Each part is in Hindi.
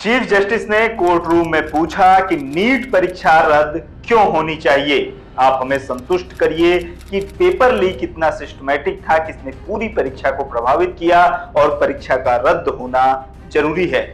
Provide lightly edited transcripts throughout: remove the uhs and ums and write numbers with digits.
चीफ जस्टिस ने कोर्ट रूम में पूछा कि नीट परीक्षा रद्द क्यों होनी चाहिए। आप हमें संतुष्ट करिए कि पेपर लीक इतना सिस्टमैटिक था, किसने पूरी परीक्षा को प्रभावित किया और परीक्षा का रद्द होना जरूरी है।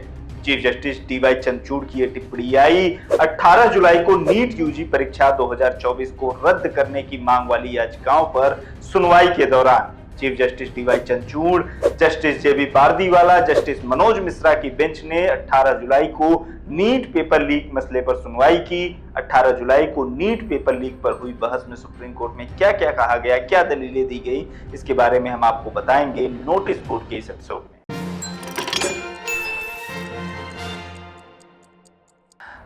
चीफ जस्टिस डीवाई चंद्रचूड़ की यह टिप्पणी आई 18 जुलाई को नीट यूजी परीक्षा 2024 को रद्द करने की मांग वाली याचिकाओं पर सुनवाई के दौरान। Chief justice DY Chandrachud, justice JB Pardiwala, justice Manoj Mishra की बेंच ने 18 जुलाई को नीट पेपर लीक मसले पर सुनवाई की। 18 जुलाई को नीट पेपर लीक पर हुई बहस में सुप्रीम कोर्ट में क्या क्या कहा गया, क्या दलीलें दी गई, इसके बारे में हम आपको बताएंगे नोटिस बोर्ड के इस एपिसोड में।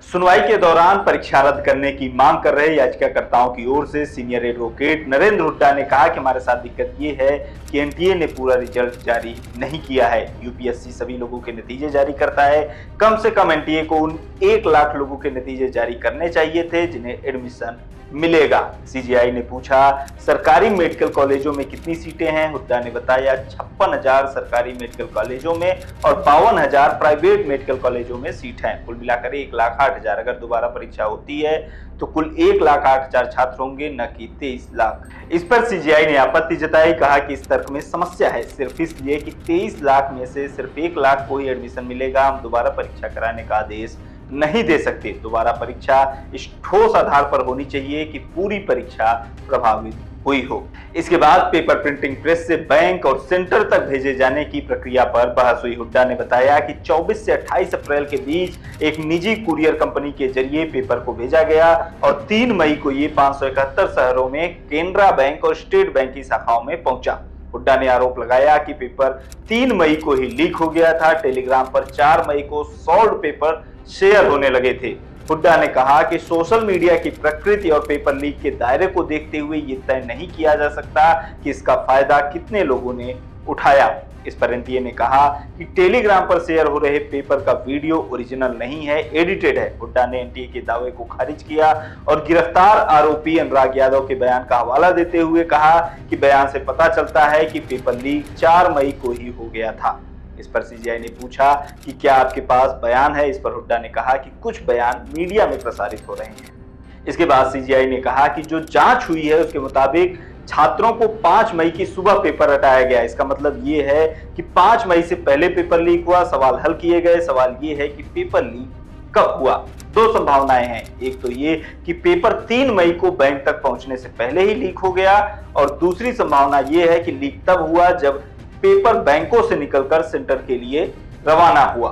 सुनवाई के दौरान परीक्षा रद्द करने की मांग कर रहे याचिकाकर्ताओं की ओर से सीनियर एडवोकेट नरेंद्र हुड्डा ने कहा कि हमारे साथ दिक्कत ये है कि एनटीए ने पूरा रिजल्ट जारी नहीं किया है। यूपीएससी सभी लोगों के नतीजे जारी करता है। कम से कम एनटीए को उन 1 लाख लोगों के नतीजे जारी करने चाहिए थे जिन्हें एडमिशन मिलेगा। सीजीआई ने पूछा सरकारी मेडिकल कॉलेजों में कितनी सीटें हैं। हुड्डा ने बताया 56,000 सरकारी मेडिकल कॉलेजों में और 52,000 प्राइवेट मेडिकल कॉलेजों में सीट हैं। कुल मिलाकर 1,08,000। अगर दोबारा परीक्षा होती है तो कुल 1,08,000 छात्र होंगे, न कि 23 लाख। इस पर सीजीआई ने आपत्ति जताई, कहा कि इस तर्क में समस्या है, सिर्फ इसलिए कि 23 लाख में से सिर्फ 1 लाख को ही एडमिशन मिलेगा। हम दोबारा परीक्षा कराने का आदेश नहीं दे सकते। दोबारा परीक्षा इस ठोस आधार पर होनी चाहिए कि पूरी परीक्षा प्रभावित हुई हो। इसके बाद पेपर प्रिंटिंग प्रेस से बैंक और सेंटर तक भेजे जाने की प्रक्रिया पर बहस हुई। हुड्डा ने बताया कि 24 से 28 अप्रैल के बीच एक निजी कुरियर कंपनी के जरिए पेपर को भेजा गया और 3 मई को ये 571 शहरों में केनरा बैंक और स्टेट बैंक की शाखाओं में पहुंचा। हुड्डा ने आरोप लगाया कि पेपर 3 मई को ही लीक हो गया था। टेलीग्राम पर 4 मई को सॉल्व पेपर शेयर होने लगे थे। हुड्डा ने कहा कि सोशल मीडिया की प्रकृति और पेपर लीक के दायरे को देखते हुए ये तय नहीं किया जा सकता कि इसका फायदा कितने लोगों ने उठाया। इस पर एनटीए ने कहा कि टेलीग्राम पर शेयर हो रहे पेपर का वीडियो ओरिजिनल नहीं है, एडिटेड है। हुड्डा ने एनटीए के दावे को खारिज किया और गिरफ्तार आरोपी अनुराग यादव के बयान का हवाला देते हुए कहा कि बयान से पता चलता है कि पेपर लीक 4 मई को ही हो गया था। इस पर सीजीआई ने पूछा कि क्या आपके पास बयान है। इस पर हुड्डा ने कहा कि कुछ बयान मीडिया में प्रसारित हो रहे हैं। इसके बाद सीजीआई ने कहा कि जो जांच हुई है उसके मुताबिक छात्रों को 5 मई की सुबह पेपर रटाया गया। इसका मतलब ये है कि 5 मई से पहले पेपर लीक हुआ। सवाल हल किए गए। सवाल ये है कि पेपर लीक कब हुआ। 2 संभावनाएं हैं। एक तो ये कि पेपर 3 मई को बैंक तक पहुंचने से पहले ही लीक हो गया और दूसरी संभावना ये है कि लीक तब हुआ जब पेपर बैंकों से निकलकर सेंटर के लिए रवाना हुआ।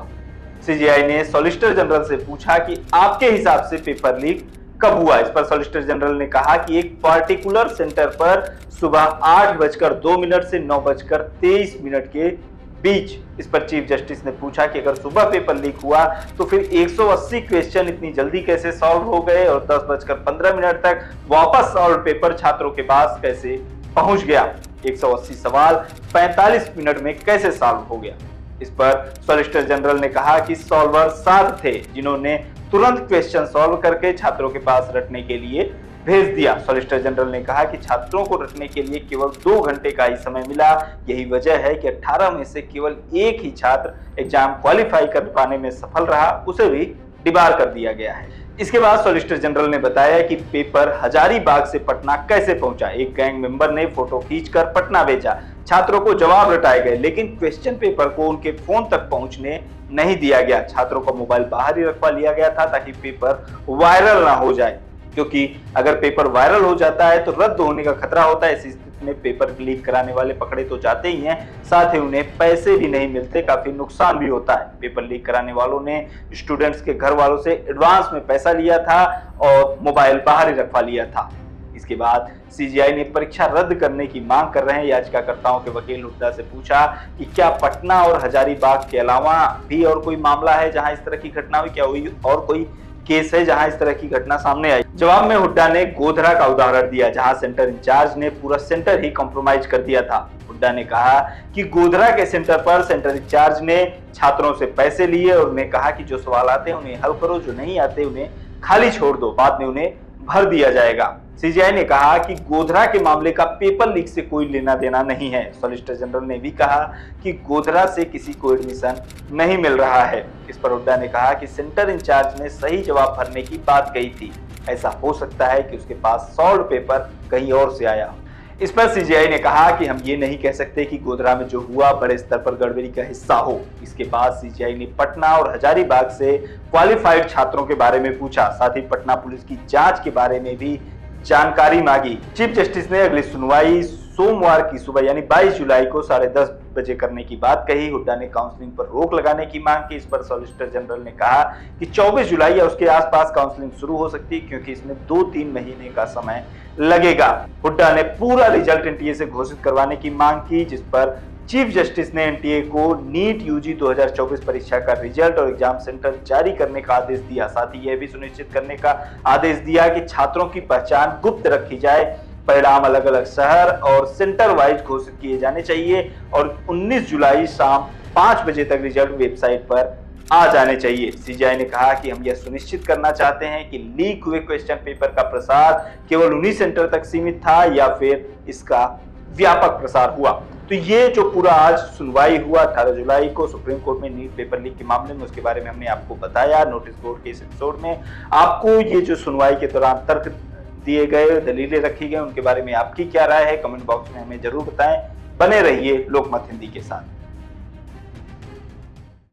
सीजीआई ने सॉलिसिटर जनरल से पूछा कि आपके हिसाब से पेपर लीक कब हुआ। इस पर सॉलिसिटर जनरल ने कहा कि एक पार्टिकुलर सेंटर पर सुबह 8:02 से 9:23 के बीच। इस पर चीफ जस्टिस ने पूछा कि अगर सुबह पेपर लीक हुआ तो फिर 180 क्वेश्चन इतनी जल्दी कैसे सॉल्व हो गए और 10:15 तक वापस सॉल्व पेपर छात्रों के पास कैसे पहुंच गया। 180 सवाल 45 मिनट में कैसे सॉल्व हो गया। इस पर सॉलिसिटर जनरल ने कहा कि सॉल्वर 7 थे जिन्होंने तुरंत क्वेश्चन सॉल्व करके छात्रों के पास रटने के लिए भेज दिया। सॉलिसिटर जनरल ने कहा कि छात्रों को रटने के लिए केवल 2 घंटे का ही समय मिला। यही वजह है कि 18 में से केवल एक ही छात्र एग्जाम क्वालिफाई कर पाने में सफल रहा, उसे भी डिबार कर दिया गया है। इसके बाद सॉलिसिटर जनरल ने बताया कि पेपर हजारीबाग से पटना कैसे पहुंचा। एक गैंग मेंबर ने फोटो खींचकर पटना भेजा। छात्रों को जवाब रटाए गए लेकिन क्वेश्चन पेपर को उनके फोन तक पहुंचने नहीं दिया गया। छात्रों का मोबाइल बाहर ही रखवा लिया गया था ताकि पेपर वायरल ना हो जाए, क्योंकि अगर पेपर वायरल हो जाता है तो रद्द होने का खतरा होता है। इसी स्थिति में पेपर लीक कराने वाले पकड़े तो जाते ही हैं, साथ ही उन्हें पैसे भी नहीं मिलते, काफी नुकसान भी होता है। पेपर लीक कराने वालों ने स्टूडेंट्स के घर वालों से एडवांस में पैसा लिया था और मोबाइल बाहर ही रखवा लिया था। इसके बाद सीजीआई ने परीक्षा रद्द करने की मांग कर रहे याचिकाकर्ताओं के वकील हुड्डा से पूछा कि क्या पटना और हजारीबाग के अलावा भी और कोई मामला है जहां इस तरह की घटना हुई, क्या हुई और कोई केस है जहां इस तरह की घटना सामने आई। जवाब में हुड्डा ने गोधरा का उदाहरण दिया जहां सेंटर इंचार्ज ने पूरा सेंटर ही कॉम्प्रोमाइज कर दिया था। हुड्डा ने कहा कि गोधरा के सेंटर पर सेंटर इंचार्ज ने छात्रों से पैसे लिए और उन्हें कहा कि जो सवाल आते हैं उन्हें हल करो, जो नहीं आते उन्हें खाली छोड़ दो। बाद में उन्हें भर दिया जाएगा। सीजीआई ने कहा कि गोधरा के मामले का पेपर लीक से कोई लेना देना नहीं है। सॉलिसिटर जनरल ने भी कहा कि गोधरा से किसी को एडमिशन नहीं मिल रहा है। इस पर हुड्डा ने कहा कि सेंटर इंचार्ज ने सही जवाब भरने की बात कही थी, ऐसा हो सकता है कि उसके पास सॉल्व पेपर कहीं और से आया। इस पर सीजीआई ने कहा कि हम ये नहीं कह सकते कि गोधरा में जो हुआ बड़े स्तर पर गड़बड़ी का हिस्सा हो। इसके बाद सीजीआई ने पटना और हजारीबाग से क्वालिफाइड छात्रों के बारे में पूछा, साथ ही पटना पुलिस की जांच के बारे में भी जानकारी मांगी। चीफ जस्टिस ने अगली सुनवाई सोमवार की सुबह यानी 22 जुलाई को 10:30 बजे करने की बात कही। हुड्डा ने काउंसलिंग पर रोक लगाने की मांग की। इस पर सॉलिसिटर जनरल ने कहा कि 24 जुलाई या उसके आसपास काउंसलिंग शुरू हो सकती है, क्योंकि इसमें 2-3 महीने का समय लगेगा। हुड्डा ने पूरा रिजल्ट एनटीए से घोषित करवाने की मांग की, जिस पर चीफ जस्टिस ने एनटीए को नीट यूजी 2024 परीक्षा का रिजल्ट और एग्जाम सेंटर जारी करने का आदेश दिया। साथ ही यह भी सुनिश्चित करने का आदेश दिया कि छात्रों की पहचान गुप्त रखी जाए, परिणाम अलग अलग शहर और सेंटर वाइज घोषित किए जाने चाहिए और 19 जुलाई शाम 5 बजे तक रिजल्ट वेबसाइट पर आ जाने चाहिए। सीजीआई ने कहा कि हम यह सुनिश्चित करना चाहते हैं कि लीक हुए क्वेश्चन पेपर का प्रसार केवल उन्हीं सेंटर तक सीमित था या फिर इसका व्यापक प्रसार हुआ। तो ये जो पूरा आज सुनवाई हुआ 18 जुलाई को सुप्रीम कोर्ट में नीट पेपर लीक के मामले में, उसके बारे में हमने आपको बताया नोटिस बोर्ड के इस एपिसोड में। आपको ये जो सुनवाई के दौरान तर्क दिए गए, दलीलें रखी गई, उनके बारे में आपकी क्या राय है, कमेंट बॉक्स में हमें जरूर बताएं। बने रहिए लोकमत हिंदी के साथ।